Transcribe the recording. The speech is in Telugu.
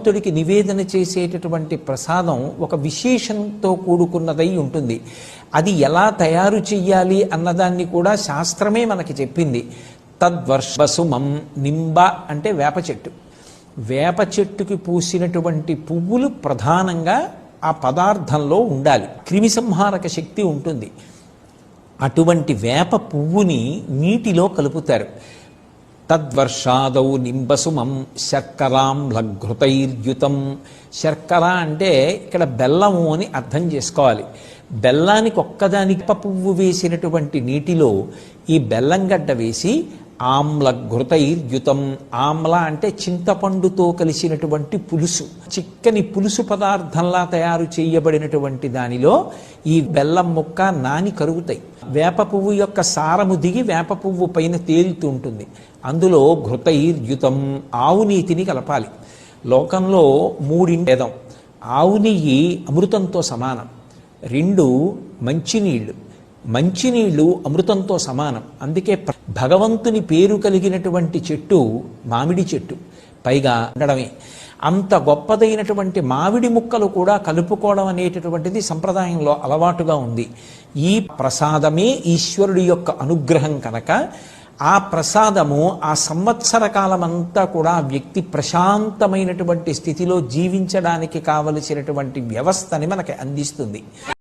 భగవంతుడికి నివేదన చేసేటటువంటి ప్రసాదం ఒక విశేషంతో కూడుకున్నదై ఉంటుంది. అది ఎలా తయారు చెయ్యాలి అన్నదాన్ని కూడా శాస్త్రమే మనకి చెప్పింది. తద్వర్షసుమం, నింబ అంటే వేప చెట్టు. వేప చెట్టుకి పూసినటువంటి పువ్వులు ప్రధానంగా ఆ పదార్థంలో ఉండాలి. క్రిమిసంహారక శక్తి ఉంటుంది. అటువంటి వేప పువ్వుని నీటిలో కలుపుతారు. తద్వర్షాదౌ నింబసుమం శర్కరాం లఘృతైర్యుతం. శర్కర అంటే ఇక్కడ బెల్లము అని అర్థం చేసుకోవాలి. బెల్లానికి ఒక్కదానికి పువ్వు వేసినటువంటి నీటిలో ఈ బెల్లం గడ్డ వేసి ఆమ్ల ఘృతైర్యుతం. ఆమ్ల అంటే చింతపండుతో కలిసినటువంటి పులుసు, చిక్కని పులుసు పదార్థంలా తయారు చేయబడినటువంటి దానిలో ఈ బెల్లం ముక్క నాని కరుగుతాయి. వేప పువ్వు యొక్క సారము దిగి వేప పువ్వు పైన తేలుతూ ఉంటుంది. అందులో ఘృతైర్యుతం, ఆవు నీతిని కలపాలి. లోకంలో మూడింటేదం. ఆవు నెయ్యి అమృతంతో సమానం. 2 మంచినీళ్ళు. మంచినీళ్ళు అమృతంతో సమానం. అందుకే భగవంతుని పేరు కలిగినటువంటి చెట్టు మామిడి చెట్టు. పైగా ఉండడమే అంత గొప్పదైనటువంటి మామిడి ముక్కలు కూడా కలుపుకోవడం అనేటటువంటిది సంప్రదాయంలో అలవాటుగా ఉంది. ఈ ప్రసాదమే ఈశ్వరుడి యొక్క అనుగ్రహం కనుక ఆ ప్రసాదము ఆ సంవత్సర కాలమంతా కూడా వ్యక్తి ప్రశాంతమైనటువంటి స్థితిలో జీవించడానికి కావలసినటువంటి వ్యవస్థని మనకి అందిస్తుంది.